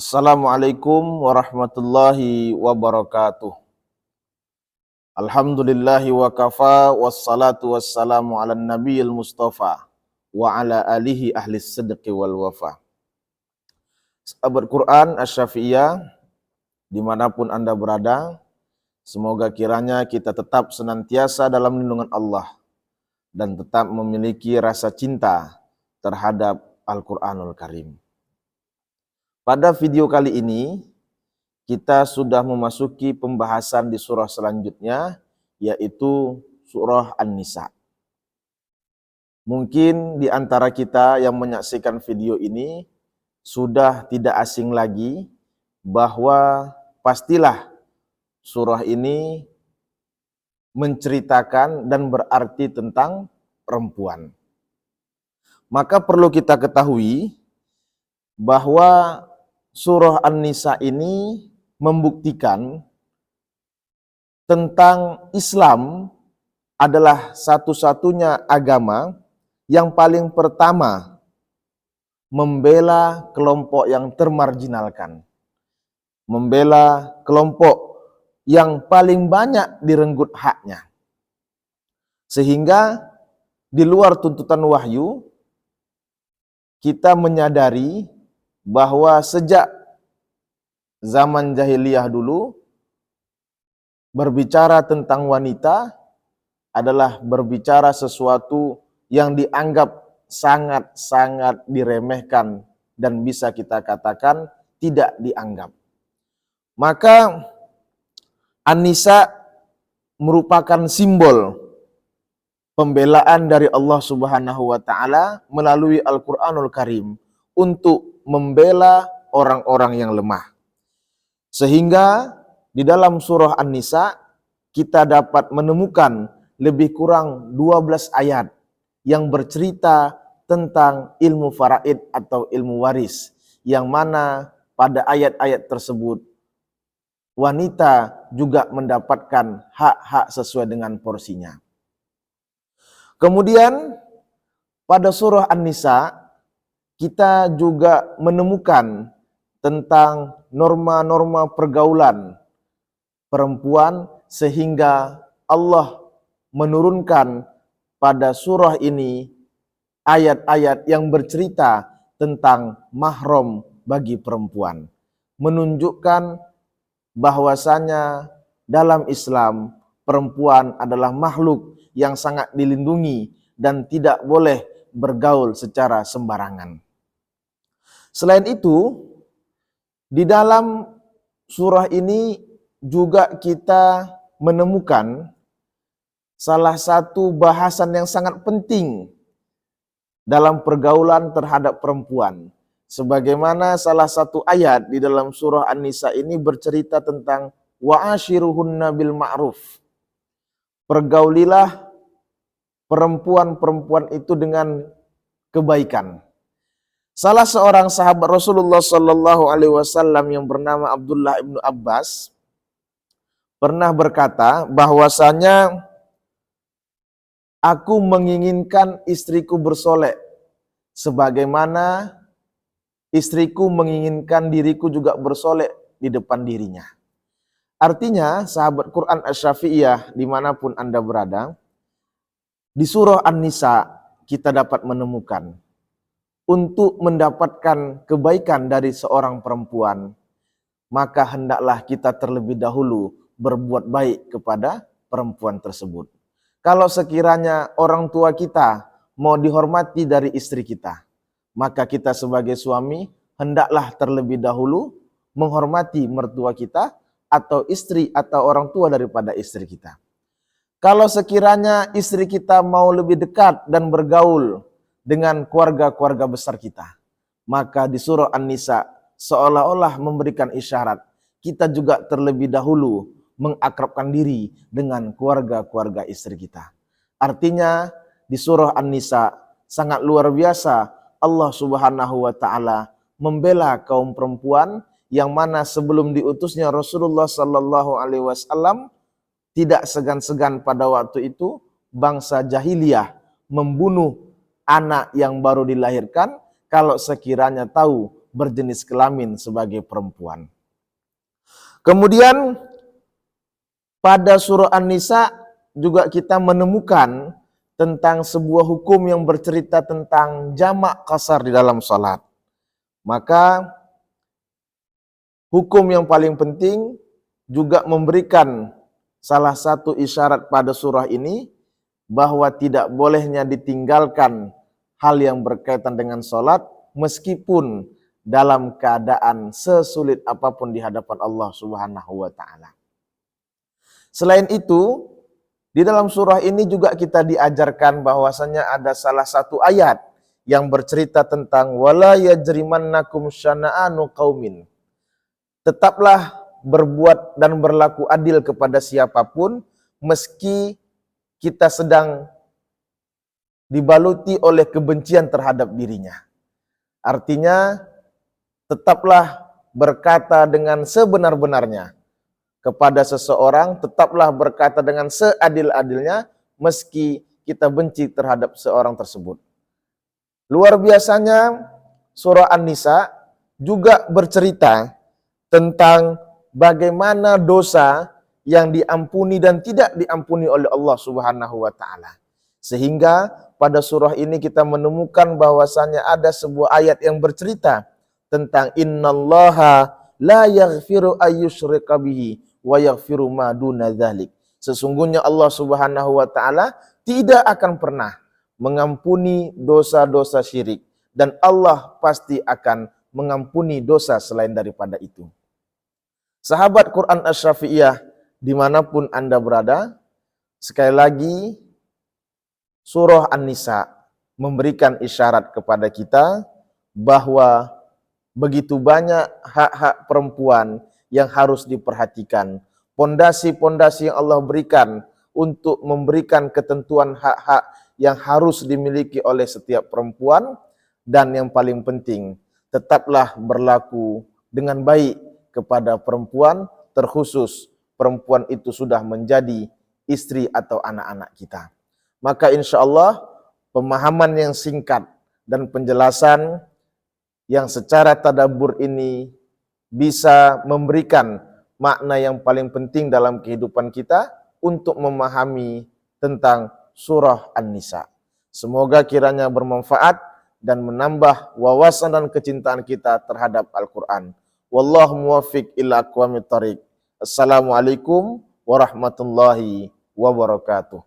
Assalamualaikum warahmatullahi wabarakatuh. Alhamdulillahi wa kafa wassalatu wassalamu ala nabiyil mustafa wa ala alihi ahli sidqi wal wafa. Sahabat Quran Asy-Syafi'iyah dimanapun Anda berada, semoga kiranya kita tetap senantiasa dalam lindungan Allah dan tetap memiliki rasa cinta terhadap Al-Quranul Karim. Pada video kali ini, kita sudah memasuki pembahasan di surah selanjutnya, yaitu surah An-Nisa. Mungkin di antara kita yang menyaksikan video ini sudah tidak asing lagi bahwa pastilah surah ini menceritakan dan berarti tentang perempuan. Maka perlu kita ketahui bahwa surah An-Nisa ini membuktikan tentang Islam adalah satu-satunya agama yang paling pertama membela kelompok yang termarginalkan, membela kelompok yang paling banyak direnggut haknya. Sehingga di luar tuntutan wahyu, kita menyadari bahwa sejak zaman jahiliyah dulu, berbicara tentang wanita adalah berbicara sesuatu yang dianggap sangat-sangat diremehkan dan bisa kita katakan tidak dianggap. Maka An-Nisa merupakan simbol pembelaan dari Allah Subhanahu wa taala melalui Al-Qur'anul Karim untuk membela orang-orang yang lemah. Sehingga di dalam surah An-Nisa kita dapat menemukan lebih kurang 12 ayat yang bercerita tentang ilmu faraid atau ilmu waris, yang mana pada ayat-ayat tersebut wanita juga mendapatkan hak-hak sesuai dengan porsinya. Kemudian pada surah An-Nisa kita juga menemukan tentang norma-norma pergaulan perempuan, sehingga Allah menurunkan pada surah ini ayat-ayat yang bercerita tentang mahram bagi perempuan, menunjukkan bahwasanya dalam Islam perempuan adalah makhluk yang sangat dilindungi dan tidak boleh bergaul secara sembarangan. Selain itu, di dalam surah ini juga kita menemukan salah satu bahasan yang sangat penting dalam pergaulan terhadap perempuan. Sebagaimana salah satu ayat di dalam surah An-Nisa ini bercerita tentang wa'ashiruhunna bil ma'ruf. Pergaulilah perempuan-perempuan itu dengan kebaikan. Salah seorang sahabat Rasulullah Sallallahu Alaihi Wasallam yang bernama Abdullah ibnu Abbas pernah berkata bahwasanya aku menginginkan istriku bersolek sebagaimana istriku menginginkan diriku juga bersolek di depan dirinya. Artinya sahabat Quran Asy-Syafi'iyah dimanapun Anda berada, di surah An-Nisa kita dapat menemukan untuk mendapatkan kebaikan dari seorang perempuan, maka hendaklah kita terlebih dahulu berbuat baik kepada perempuan tersebut. Kalau sekiranya orang tua kita mau dihormati dari istri kita, maka kita sebagai suami hendaklah terlebih dahulu menghormati mertua kita atau istri atau orang tua daripada istri kita. Kalau sekiranya istri kita mau lebih dekat dan bergaul dengan keluarga-keluarga besar kita, maka di surah An-Nisa seolah-olah memberikan isyarat kita juga terlebih dahulu mengakrabkan diri dengan keluarga-keluarga istri kita. Artinya di surah An-Nisa sangat luar biasa Allah Subhanahu wa taala membela kaum perempuan yang mana sebelum diutusnya Rasulullah Sallallahu Alaihi Wasallam tidak segan-segan pada waktu itu bangsa jahiliyah membunuh anak yang baru dilahirkan kalau sekiranya tahu berjenis kelamin sebagai perempuan. Kemudian pada surah An-Nisa juga kita menemukan tentang sebuah hukum yang bercerita tentang jamak kasar di dalam salat. Maka hukum yang paling penting juga memberikan salah satu isyarat pada surah ini bahwa tidak bolehnya ditinggalkan hal yang berkaitan dengan salat meskipun dalam keadaan sesulit apapun di hadapan Allah Subhanahu wa taala. Selain itu, di dalam surah ini juga kita diajarkan bahwasanya ada salah satu ayat yang bercerita tentang wala yajrimannakum syana'anu qaumin. Tetaplah berbuat dan berlaku adil kepada siapapun meski kita sedang dibaluti oleh kebencian terhadap dirinya. Artinya, tetaplah berkata dengan sebenar-benarnya kepada seseorang, tetaplah berkata dengan seadil-adilnya meski kita benci terhadap seorang tersebut. Luar biasanya surah An-Nisa juga bercerita tentang bagaimana dosa yang diampuni dan tidak diampuni oleh Allah Subhanahu wa taala. Sehingga pada surah ini kita menemukan bahwasannya ada sebuah ayat yang bercerita tentang innallaha la yaghfiru ayyushrika bihi wa yaghfiru ma duna dzalik. Sesungguhnya Allah Subhanahu wa taala tidak akan pernah mengampuni dosa-dosa syirik dan Allah pasti akan mengampuni dosa selain daripada itu. Sahabat Quran Asy-Syafi'iyah dimanapun Anda berada, sekali lagi surah An-Nisa memberikan isyarat kepada kita bahwa begitu banyak hak-hak perempuan yang harus diperhatikan. Pondasi-pondasi yang Allah berikan untuk memberikan ketentuan hak-hak yang harus dimiliki oleh setiap perempuan. Dan yang paling penting, tetaplah berlaku dengan baik kepada perempuan, terkhusus perempuan itu sudah menjadi istri atau anak-anak kita. Maka insya Allah pemahaman yang singkat dan penjelasan yang secara tadabbur ini bisa memberikan makna yang paling penting dalam kehidupan kita untuk memahami tentang surah An-Nisa. Semoga kiranya bermanfaat dan menambah wawasan dan kecintaan kita terhadap Al-Quran. Wallahu muwaffiq ila aqwamit thariq. Assalamualaikum warahmatullahi wabarakatuh.